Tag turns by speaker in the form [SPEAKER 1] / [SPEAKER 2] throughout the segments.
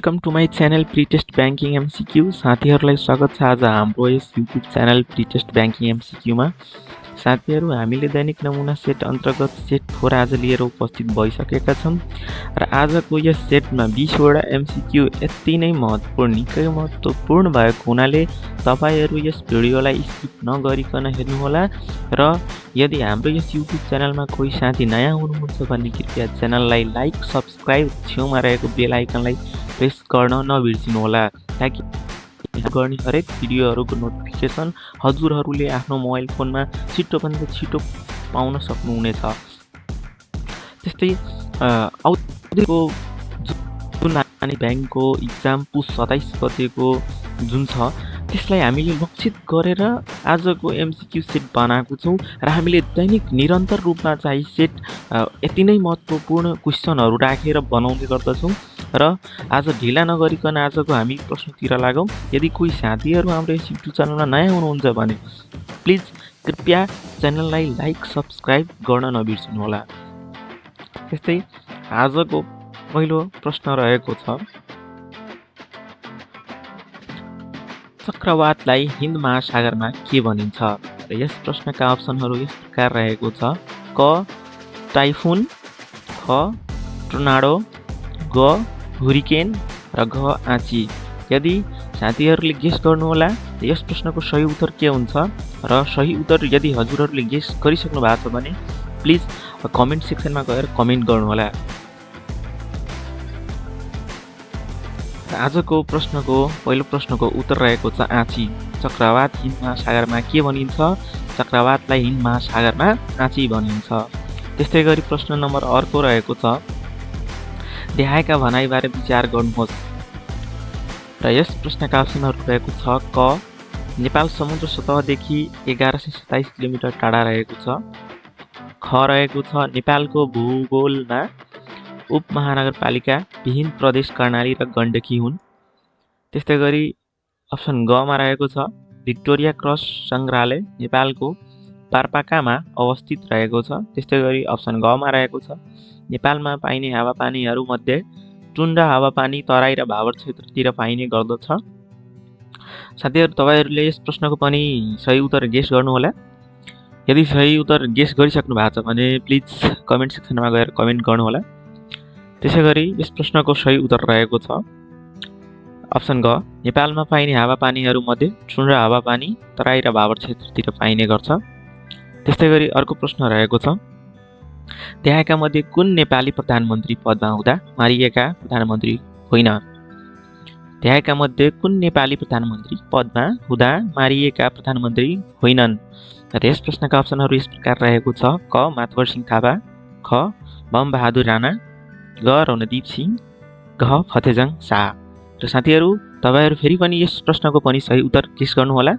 [SPEAKER 1] Welcome to my channel pretest banking MCQ. साथीहरूलाई स्वागत छ आज हाम्रो यस युट्युब च्यानल प्रिटेस्ट ब्याङ्किङ एमसिक्यूमा। साथीहरू, हामीले दैनिक नमुना सेट अन्तर्गत सेट 4 आज लिएर उपस्थित भइसकेका छौँ र आजको यस सेटमा 20वटा एमसिक्यू यति नै महत्त्वपूर्ण, निकै महत्त्वपूर्ण भएको हुनाले तपाईहरू यस भिडियोलाई स्किप नगरिकन हेर्नुहोला र यदि हाम्रो यस युट्युब च्यानलमा कोही साथी नयाँ हुनुहुन्छ भने कृपया च्यानललाई लाइक, सब्सक्राइब, छेउमा रहेको बेल आइकनलाई प्रेस गर्न नबिर्सिनुहोला ताकि गर्ने हरेक भिडियोहरूको नोटिफिकेसन हजुरहरूले आफ्नो मोबाइल फोनमा छिटोभन्दा छिटो पाउन सक्नुहुनेछ। त्यस्तै आउँदो जुन ब्याङ्कको इक्जाम पुस 27 गतेको जुन छ त्यसलाई हामीले लक्षित गरेर आजको एमसिक्यू सेट बनाएको छौँ र हामीले दैनिक निरन्तर रूपमा चाहिँ सेट यति नै महत्त्वपूर्ण क्वेसनहरू राखेर बनाउने गर्दछौँ र आज ढिला नगरिकन आजको हामी प्रश्नतिर लागौँ। यदि कोही साथीहरू हाम्रो यस युट्युब च्यानलमा नयाँ हुनुहुन्छ भने प्लिज कृपया च्यानललाई लाइक, सब्सक्राइब गर्न नबिर्सिनुहोला। त्यस्तै आजको पहिलो प्रश्न रहेको छ, चक्रवातलाई हिन्द महासागरमा के भनिन्छ? र यस प्रश्नका अप्सनहरू यस प्रकार रहेको छ, क टाइफुन, ख टर्नाडो, ग हुरिकेन र घ आँची। यदि साथीहरूले गेस गर्नुहोला यस प्रश्नको सही उत्तर के हुन्छ र सही उत्तर यदि हजुरहरूले गेस गरिसक्नु भएको छ भने प्लिज कमेन्ट सेक्सनमा गएर कमेन्ट गर्नुहोला। आजको प्रश्नको पहिलो प्रश्नको उत्तर रहेको छ आँची। चक्रवात हिन्द महासागरमा के भनिन्छ? चक्रवातलाई हिन्द महासागरमा आँची भनिन्छ। त्यस्तै गरी प्रश्न नम्बर अर्को रहेको छ, देहायका भनाइबारे विचार गर्नुहोस्। र यस प्रश्नका अप्सनहरू रहेको छ, क नेपाल समुद्र सतहदेखि 1127 किलोमिटर टाढा रहेको छ, ख रहेको छ नेपालको भूगोलमा उपमहानगरपालिका विहीन प्रदेश कर्णाली र गण्डकी हुन्। त्यस्तै गरी अप्सन गमा रहेको छ, भिक्टोरिया क्रस सङ्ग्रहालय नेपालको पारपाकामा अवस्थित रहेको छ। त्यस्तै गरी अप्सन गमा रहेको छ, नेपालमा पाइने हावापानीहरूमध्ये टुन्ड्रा हावापानी तराई र भावर क्षेत्रतिर पाइने गर्दछ। साथीहरू, तपाईँहरूले यस प्रश्नको पनि सही उत्तर गेस गर्नुहोला। यदि सही उत्तर गेस गरिसक्नु भएको छ भने प्लिज कमेन्ट सेक्सनमा गएर कमेन्ट गर्नुहोला। त्यसै गरी यस प्रश्नको सही उत्तर रहेको छ अप्सन ग, नेपालमा पाइने हावापानीहरूमध्ये टुन्ड्रा हावापानी तराई र भावर क्षेत्रतिर पाइने गर्छ। त्यस्तै गरी अर्को प्रश्न रहेको छ, देहायका मध्ये कुन नेपाली प्रधानमन्त्री पदमा हुँदा मारिएका प्रधानमन्त्री होइन? देहायका मध्ये कुन नेपाली प्रधानमन्त्री पदमा हुँदा मारिएका प्रधानमन्त्री होइनन्? र यस प्रश्नका अप्सनहरू यस प्रकार रहेको छ, क मातवर सिंह थापा, ख बमबहादुर राणा, ग रणदीप सिंह, घ फतेजङ शाह। र साथीहरू, तपाईँहरू फेरि पनि यस प्रश्नको पनि सही उत्तर गेस गर्नुहोला।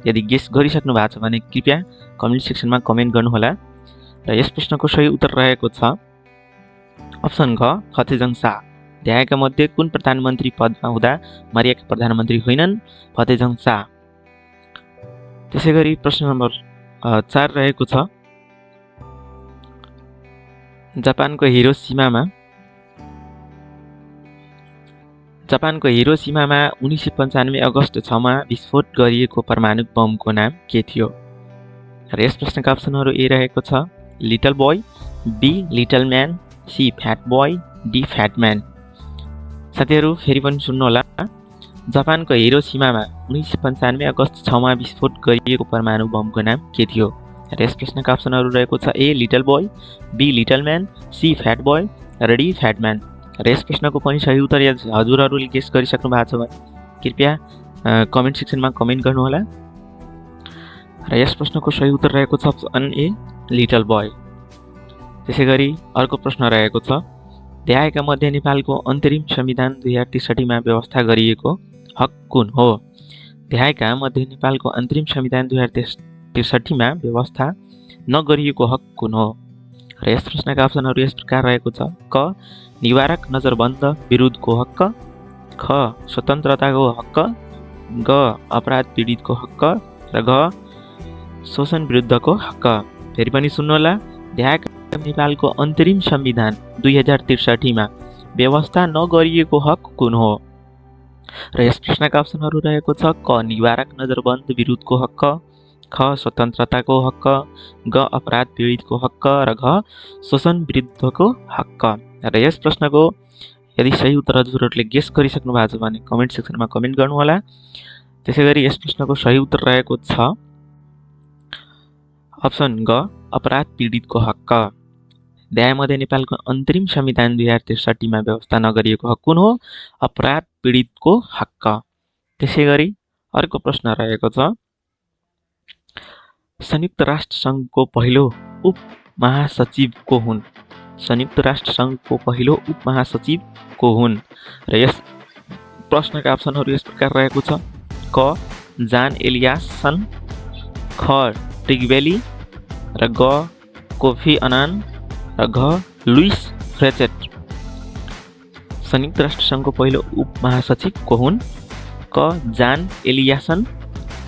[SPEAKER 1] यदि गेस गरिसक्नु भएको छ भने कृपया कमेन्ट सेक्सनमा कमेन्ट गर्नुहोला। र यस प्रश्नको सही उत्तर रहेको छ अप्सन घ फतेजङ शाह। देहायका मध्ये कुन प्रधानमन्त्री पदमा हुँदा मारिएका प्रधानमन्त्री होइनन्? फतेजङ शाह। त्यसै गरी प्रश्न नम्बर 4 रहेको छ, जापानको हिरोसिमामा 1995 अगस्त 6 मा विस्फोट गरिएको परमाणु बमको नाम के थियो? र यस प्रश्नका अप्सनहरू ए रहेको छ, little boy, B little man, C fat boy, D fat man. साथीहरू, फेरि पनि सुन्नुहोला, जापानको हिरोसिमामा 1995 अगस्त 6 मा विस्फोट गरिएको परमाणु बमको नाम के थियो? र यस प्रश्नका अप्सनहरू रहेको छ, A little boy, B little man, C fat boy र डी फ्याट म्यान। र यस प्रश्नको पनि सही उत्तर यदि हजुरहरूले गेस गरिसक्नु भएको छ भने कृपया कमेन्ट सेक्सनमा कमेन्ट गर्नुहोला। र यस प्रश्नको सही उत्तर रहेको छ अप्सन ए लिटल बोय। त्यसै गरी अर्को प्रश्न रहेको छ, देहायका मध्ये नेपालको अन्तरिम संविधान 2063 मा व्यवस्था गरिएको हक कुन हो? देहायका मध्ये नेपालको अन्तरिम संविधान 2063 मा व्यवस्था नगरिएको हक कुन हो? र यस प्रश्नका अप्सनहरू यस प्रकार रहेको छ, क निवारक नजरबन्द विरुद्धको हक, ख स्वतन्त्रताको हक, ग अपराध पीडितको हक र घ शोषण विरुद्धको हक। फेरि पनि सुन्नुहोला, देहायका नेपालको अन्तरिम संविधान 2063 मा व्यवस्था नगरिएको हक कुन हो? र यस प्रश्नका अप्सनहरू रहेको छ क निवारक नजरबन्द विरुद्धको हक, ख स्वतन्त्रताको हक, ग अपराध पीडितको हक र घ शोषण विरुद्धको हक। र यस प्रश्नको यदि सही उत्तर हजुरहरूले गेस गरिसक्नु भएको छ भने कमेन्ट सेक्सनमा कमेन्ट गर्नुहोला। त्यसै गरी यस प्रश्नको सही उत्तर रहेको छ अप्सन ग अपराध पीडितको हक। ध्यायमध्ये नेपालको अन्तरिम संविधान 2063मा व्यवस्था नगरिएको हक कुन हो? अपराध पीडितको हक। त्यसै गरी अर्को प्रश्न रहेको छ संयुक्त राष्ट्र सङ्घको पहिलो उप महासचिव को हुन्? संयुक्त राष्ट्र सङ्घको पहिलो उप महासचिव को हुन्? र यस प्रश्नका अप्सनहरू यस प्रकार रहेको छ क जान एलियासन, ख ट्रिगबेली र ग कोफी अनान र घ लुइस फ्रेचेट। संयुक्त राष्ट्र सङ्घको पहिलो उप महासचिव को हुन्? क जान एलियासन,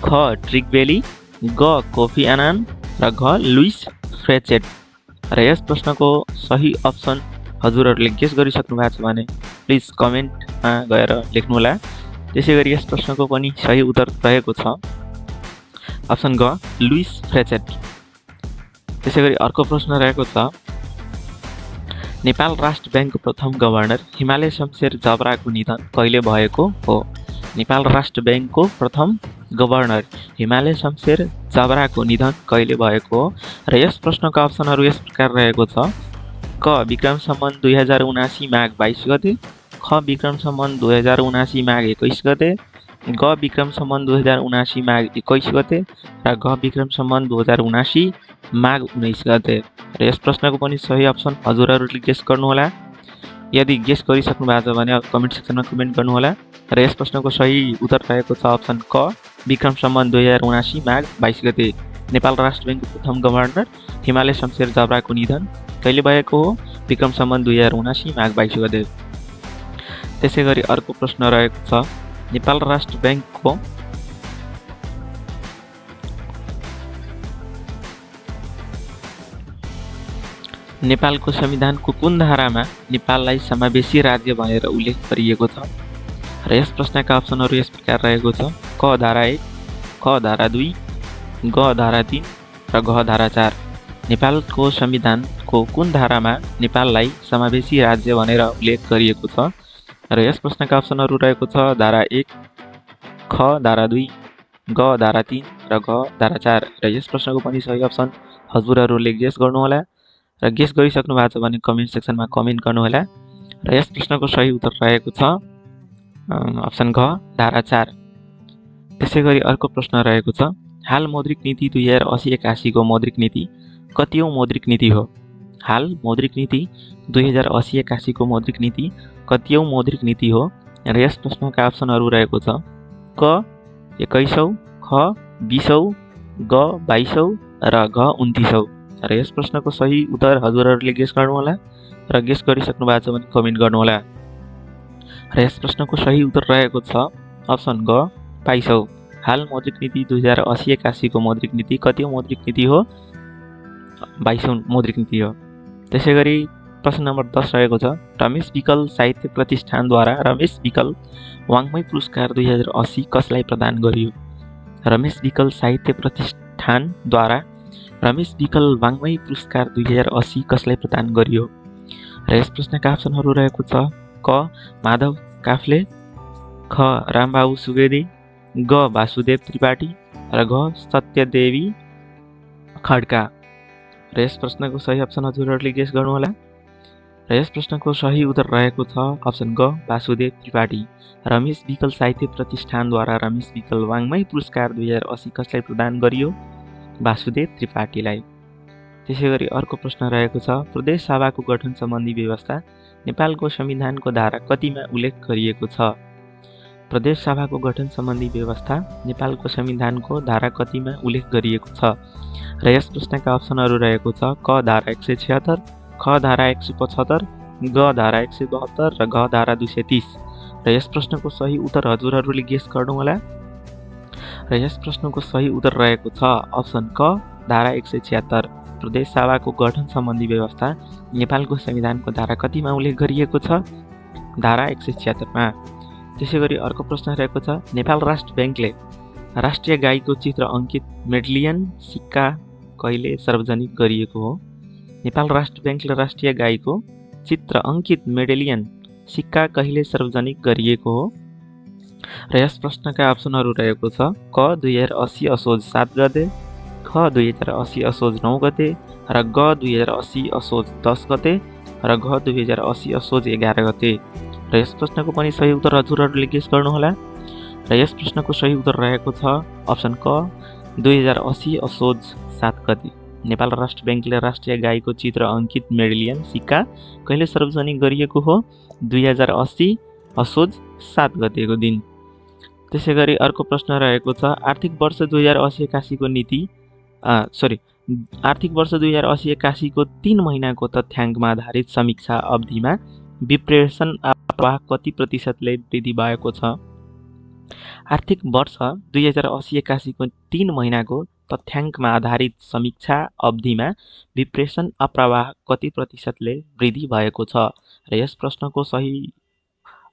[SPEAKER 1] ख ट्रिगबेली, ग कोफी अनान र घ लुइस फ्रेचेट। र यस प्रश्नको सही अप्सन हजुरहरूले गेस गरिसक्नु भएको छ भने प्लिज कमेन्टमा गएर लेख्नुहोला। त्यसै गरी यस प्रश्नको पनि सही उत्तर रहेको छ अप्सन ग लुइस फ्रेचेट। त्यसै गरी अर्को प्रश्न रहेको छ नेपाल राष्ट्र ब्याङ्कको प्रथम गभर्नर हिमालय शमशेर जबराको निधन कहिले भएको हो? नेपाल राष्ट्र ब्याङ्कको प्रथम गभर्नर हिमालय शमशेर जबराको निधन कहिले भएको हो? र यस प्रश्नको अप्सनहरू यस प्रकार रहेको छ क विक्रम सम्वत 2079 माघ 22 गते, ख विक्रम सम्वत 2079 माघ 21 गते, ग विक्रम सम्वत 2079 माघ 21 गते र घ विक्रम सम्वत 2079 माघ 19 गते। र यस प्रश्नको पनि सही अप्सन हजुरहरूले गेस गर्नुहोला। यदि गेस गरिसक्नु भएको छ भने कमेन्ट सेक्सनमा कमेन्ट गर्नुहोला। र यस प्रश्नको सही उत्तर रहेको छ अप्सन क विक्रम सम्वत 2079 माघ 22 गते। नेपाल राष्ट्र ब्याङ्कको प्रथम गभर्नर हिमालय शमशेर जबराको निधन कहिले भएको हो? विक्रम सम्वत 2079 माघ 22 गते। त्यसै गरी अर्को प्रश्न रहेको छ नेपाल राष्ट्र ब्याङ्कको नेपालको संविधानको कुन धारामा नेपाललाई समावेशी राज्य भनेर उल्लेख गरिएको छ? र यस प्रश्नका अप्सनहरू यस प्रकार रहेको छ क धारा 1, ख धारा 2, ग धारा 3 र घ धारा 4। नेपालको संविधानको कुन धारामा नेपाललाई समावेशी राज्य भनेर उल्लेख गरिएको छ? र यस प्रश्नका अप्सनहरू रहेको छ धारा 1, ख धारा 2, ग धारा 3 र घ धारा 4। र यस प्रश्नको पनि सही अप्सन हजुरहरूले गेस गर्नुहोला। र गेस गरिसक्नु भएको छ भने कमेन्ट सेक्सनमा कमेन्ट गर्नुहोला। र यस प्रश्नको सही उत्तर रहेको छ अप्सन घ धारा 4। त्यसै गरी अर्को प्रश्न रहेको छ हाल मौद्रिक नीति 2080-81 को मौद्रिक नीति कतिऔं मौद्रिक नीति हो? हाल मौद्रिक नीति 2080-81 को मौद्रिक नीति कतिऔं मौद्रिक नीति हो? र यस प्रश्नका अप्सनहरू रहेको छ क 21औं, ख 20औं, ग 22औं र घ 29औं। र यस प्रश्नको सही उत्तर हजुरहरूले गेस गर्नुहोला। र गेस गरिसक्नु भएको छ भने कमेन्ट गर्नुहोला। र यस प्रश्नको सही उत्तर रहेको छ अप्सन ग 22औं। हाल मौद्रिक नीति 2080-81 को मौद्रिक नीति कतिऔं मौद्रिक नीति हो? 22औं मौद्रिक नीति हो। त्यसै गरी प्रश्न नम्बर 10 रहेको छ रमेश विकल साहित्य प्रतिष्ठानद्वारा रमेश विकल वाङ्मय पुरस्कार 2080 कसलाई प्रदान गरियो? रमेश विकल साहित्य प्रतिष्ठानद्वारा रमेश विकल वाङ्मय पुरस्कार 2080 कसलाई प्रदान गरियो? र यस प्रश्नका अप्सनहरू रहेको छ क माधव काफ्ले, ख रामबाबु सुवेदी, ग वासुदेव त्रिपाठी र घ सत्यदेवी खड्का। र यस प्रश्नको सही अप्सन हजुरहरूले गेस गर्नुहोला। र यस प्रश्नको सही उत्तर रहेको छ अप्सन ग वासुदेव त्रिपाठी। रमेश विकल साहित्य प्रतिष्ठानद्वारा रमेश विकल वाङ्मय पुरस्कार 2080 कसलाई प्रदान गरियो? वासुदेव त्रिपाठीलाई। त्यसै गरी अर्को प्रश्न रहेको छ प्रदेश सभाको गठन सम्बन्धी व्यवस्था नेपालको संविधानको धारा कतिमा उल्लेख गरिएको छ? प्रदेश सभाको गठन सम्बन्धी व्यवस्था नेपालको संविधानको धारा कतिमा उल्लेख गरिएको छ? र यस प्रश्नका अप्सनहरू रहेको छ क धारा 176, ख धारा 175, ग धारा 172 र घ धारा 230। र यस प्रश्नको सही उत्तर हजुरहरूले गेस गर्नुहोला। र यस प्रश्नको सही उत्तर रहेको छ अप्सन क धारा 176। प्रदेश सभाको गठन सम्बन्धी व्यवस्था नेपालको संविधानको धारा कतिमा उल्लेख गरिएको छ? धारा 176 मा। त्यसैगरी अर्को प्रश्न रहेको छ नेपाल राष्ट्र ब्याङ्कले राष्ट्रिय गाईको चित्र अङ्कित मेडेलियन सिक्का कहिले सार्वजनिक गरिएको हो? नेपाल राष्ट्र ब्याङ्कले राष्ट्रिय गाईको चित्र अङ्कित मेडेलियन सिक्का कहिले सार्वजनिक गरिएको हो? र यस प्रश्नका अप्सनहरू रहेको छ क 2080 असोज 7 गते, ख 2080 असोज 9 गते, र ग 2080 असोज 10 गते, र घ 2080 असोज 11 गते। र यस प्रश्नको पनि सही उत्तर हजुरहरूले गेस गर्नुहोला। र यस प्रश्नको सही उत्तर रहेको छ अप्सन क 2080 असोज 7 गते। नेपाल राष्ट्र ब्याङ्कले राष्ट्रिय गाईको चित्र अङ्कित मेडेलियन सिक्का कहिले सार्वजनिक गरिएको हो? 2080 असोज 7 गतेको दिन। त्यसैगरी अर्को प्रश्न रहेको छ आर्थिक वर्ष 2080-81 नीति आर्थिक वर्ष 2080-81 को 3 महिनाको तथ्याङ्कमा आधारित समीक्षा अवधिमा विप्रेषण प्रवाह कति प्रतिशतले वृद्धि भएको छ? आर्थिक वर्ष 2080-81 को 3 महिनाको तथ्याङ्कमा आधारित समीक्षा अवधिमा विप्रेषण अप्रवाह कति प्रतिशतले वृद्धि भएको छ? र यस प्रश्नको सही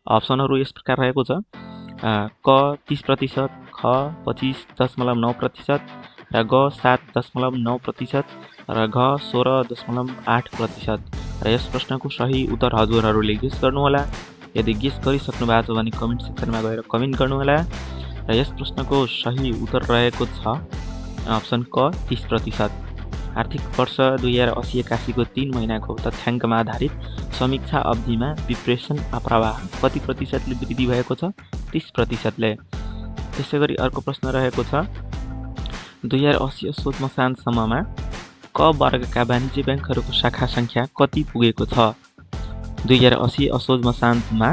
[SPEAKER 1] अप्सनहरू यस प्रकार रहेको छ क 30%, ख 25.9%, र ग 7.9%, र घ 16.8%। र यस प्रश्नको सही उत्तर हजुरहरूले गेस गर्नुहोला। यदि गेस गरिसक्नु भएको छ भने कमेन्ट सेक्सनमा गएर कमेन्ट गर्नुहोला। र यस प्रश्नको सही उत्तर रहेको छ अप्सन क 30%। आर्थिक वर्ष 2080-81 को 3 महिनाको तथ्याङ्कमा आधारित समीक्षा अवधिमा विप्रेषण अप्रवाह कति प्रतिशतले वृद्धि भएको छ? 30%ले। त्यसैगरी अर्को प्रश्न रहेको छ 2080 असोज मसान्तसम्ममा क वर्गका वाणिज्य ब्याङ्कहरूको शाखा सङ्ख्या कति पुगेको छ? 2080 असोज मसान्तमा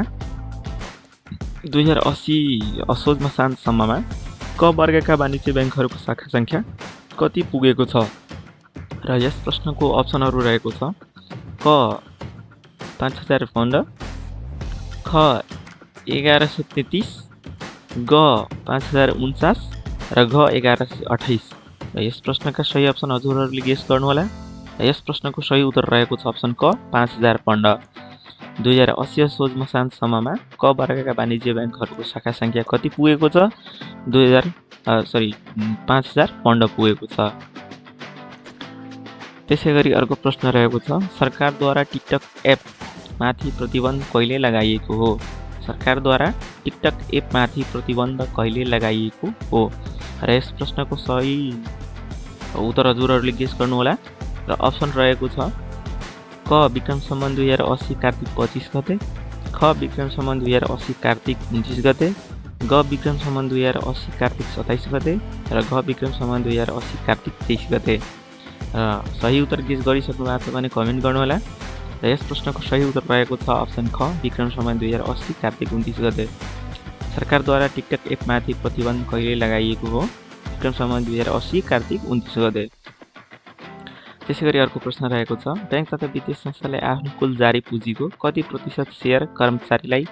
[SPEAKER 1] 2080 असोज मसान्तसम्ममा क वर्गका वाणिज्य ब्याङ्कहरूको शाखा सङ्ख्या कति पुगेको छ? र यस प्रश्नको अप्सनहरू रहेको छ क 5052, ख 1133, ग 5049, र घ 1128। र यस प्रश्नका सही अप्सन हजुरहरूले गेस गर्नुहोला। र यस प्रश्नको सही उत्तर रहेको छ अप्सन क 5015। 2080 असोज मसान्तसम्ममा क वर्गका वाणिज्य ब्याङ्कहरूको शाखा सङ्ख्या कति पुगेको छ? 5015 पुगेको छ। त्यसैगरी अर्को प्रश्न रहेको छ सरकारद्वारा टिकटक एप माथि प्रतिबन्ध कहिले लगाइएको हो? सरकारद्वारा टिकटक एप माथि प्रतिबन्ध कहिले लगाइएको हो? र यस प्रश्नको सही उत्तर हजुरहरूले गेस गर्नुहोला। र अप्सन रहेको छ क विक्रम सम्वत 2080 कार्तिक 25 गते, ख विक्रम सम्वत 2080 कार्तिक 29 गते, ग विक्रम सम्वत 2080 कार्तिक 27 गते, र घ विक्रम सम्वत 2080 कार्तिक 23 गते। सही उत्तर गेस गरिसक्नु भएको छ भने कमेन्ट गर्नुहोला। र यस प्रश्नको सही उत्तर रहेको छ अप्सन ख विक्रम सम्वत 2080 कार्तिक 29 गते। सरकारद्वारा टिकटक एपमाथि प्रतिबन्ध कहिले लगाइएको हो? विक्रम सम्वत 2080 कार्तिक 29 गते। त्यसैगरी अर्को प्रश्न रहेको छ ब्याङ्क तथा वित्तीय संस्थाले आफ्नो कुल जारी पुँजीको कति प्रतिशत सेयर कर्मचारीलाई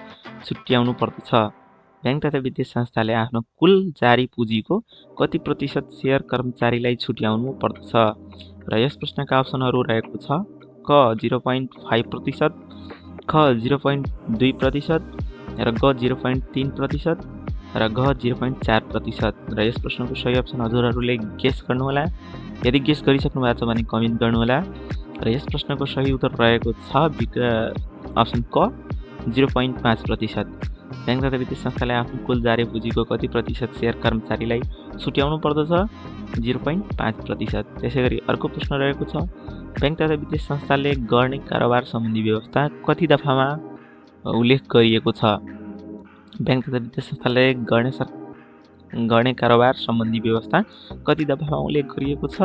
[SPEAKER 1] छुट्याउनु पर्दछ? ब्याङ्क तथा वित्तीय संस्थाले आफ्नो कुल जारी पुँजीको कति प्रतिशत सेयर कर्मचारीलाई छुट्याउनु पर्दछ? र यस प्रश्नका अप्सनहरू रहेको छ क 0.5%, ख 0.2%, र ग 0.3%, र घ 0.4%। र यस प्रश्नको सही अप्सन हजुरहरूले गेस गर्नुहोला। यदि गेस गरिसक्नु भएको छ भने कमेन्ट गर्नुहोला। र यस प्रश्नको सही उत्तर रहेको छ अप्सन क 0.5%। ब्याङ्क तथा वित्तीय संस्थाले आफ्नो कुल जारी पुँजीको कति प्रतिशत सेयर कर्मचारीलाई छुट्याउनु पर्दछ? 0.5%। त्यसैगरी अर्को प्रश्न रहेको छ ब्याङ्क तथा वित्तीय संस्थाले गर्ने कारोबार सम्बन्धी व्यवस्था कति दफामा उल्लेख गरिएको छ? ब्याङ्क तथा वित्तीय संस्थाले गर्ने कारोबार सम्बन्धी व्यवस्था कति दफामा उल्लेख गरिएको छ?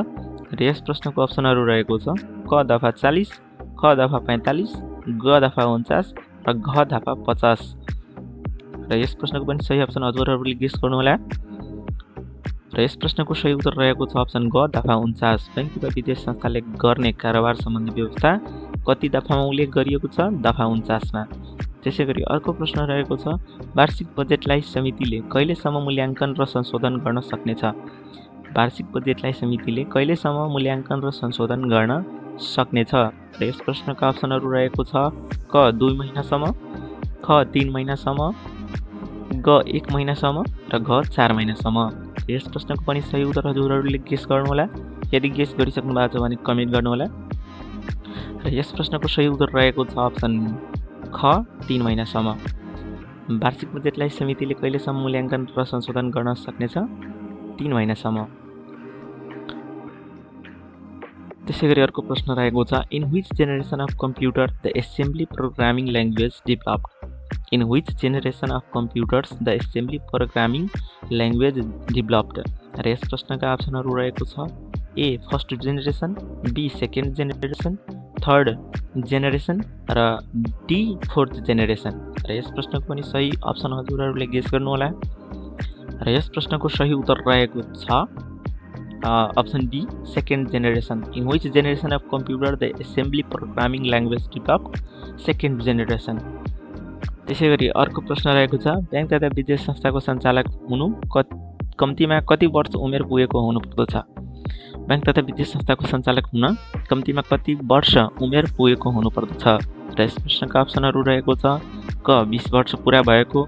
[SPEAKER 1] र यस प्रश्नको अप्सनहरू रहेको छ क दफा 40, ख दफा 45, ग दफा 49, र घ दफा 50। र यस प्रश्नको पनि सही अप्सन हजुरहरूले गेस गर्नुहोला। र यस प्रश्नको सही उत्तर रहेको छ अप्सन ग दफा 49। ब्याङ्क तथा वित्तीय संस्थाले गर्ने कारोबार सम्बन्धी व्यवस्था कति दफामा उल्लेख गरिएको छ? दफा 49मा। त्यसैगरी अर्को प्रश्न रहेको छ वार्षिक बजेटलाई समितिले कहिलेसम्म मूल्याङ्कन र संशोधन गर्न सक्नेछ? वार्षिक बजेटलाई समितिले कहिलेसम्म मूल्याङ्कन र संशोधन गर्न सक्नेछ? र यस प्रश्नका अप्सनहरू रहेको छ क 2 महिनासम्म, ख 3 महिनासम्म, ग 1 महिनासम्म र घ 4 महिनासम्म। यस प्रश्नको पनि सही उत्तर हजुरहरूले गेस गर्नुहोला। यदि गेस गरिसक्नु भएको छ भने कमेन्ट गर्नुहोला। र यस प्रश्नको सही उत्तर रहेको छ अप्सन ख 3 महिनासम्म। वार्षिक बजेटलाई समितिले कहिलेसम्म मूल्याङ्कन र संशोधन गर्न सक्नेछ? 3 महिनासम्म। त्यसैगरी अर्को प्रश्न रहेको छ in which generation of computer the assembly programming language developed? In which generation of computers the assembly programming language developed? र यस प्रश्नका अप्सनहरू रहेको छ A first generation, B second generation, third generation र डी फोर्थ जेनेरेसन। र यस प्रश्नको पनि सही अप्सन हजुरहरूले गेस गर्नुहोला। र यस प्रश्नको सही उत्तर रहेको छ option B second generation. In which generation of computer the assembly programming language developed? Second generation. त्यसैगरी अर्को प्रश्न रहेको छ ब्याङ्क तथा वित्तीय संस्थाको सञ्चालक हुनु कम्तीमा कति वर्ष उमेर पुगेको हुनुपर्दछ? ब्याङ्क तथा वित्तीय संस्थाको सञ्चालक हुन कम्तीमा कति वर्ष उमेर पुगेको हुनुपर्दछ? र यस प्रश्नका अप्सनहरू रहेको छ क 20 वर्ष पुरा भएको,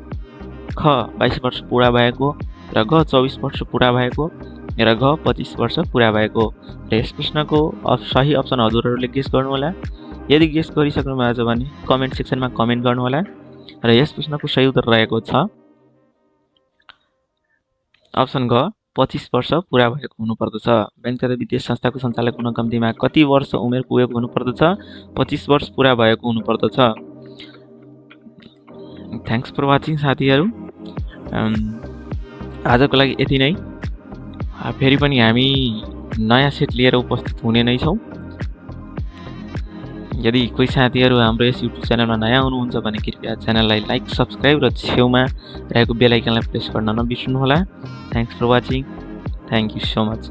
[SPEAKER 1] ख 22 वर्ष पुरा भएको, र घ 24 वर्ष पुरा भएको, र घ 25 वर्ष पुरा भएको। र यस प्रश्नको सही अप्सन हजुरहरूले गेस गर्नुहोला। यदि गेस गरिसक्नु भएको छ भने कमेन्ट सेक्सनमा कमेन्ट गर्नुहोला। र यस प्रश्नको सही उत्तर रहेको छ अप्सन घ 25 वर्ष पुरा भएको हुनुपर्दछ। ब्याङ्क तथा वित्तीय संस्थाको सञ्चालक हुन कम्तीमा कति वर्ष उमेर पुगेको हुनुपर्दछ? 25 वर्ष पुरा भएको हुनुपर्दछ। थ्याङ्क्स फर वाचिङ साथीहरू। आजको लागि यति नै। फेरि पनि हामी नयाँ सेट लिएर उपस्थित हुने नै छौँ। यदि कोही साथीहरू हाम्रो यस युट्युब च्यानलमा नयाँ हुनुहुन्छ भने कृपया च्यानललाई लाइक, सब्सक्राइब र छेउमा रहेको बेल आइकनलाई प्रेस गर्न नबिर्सनुहोला। Thanks for watching. Thank you so much.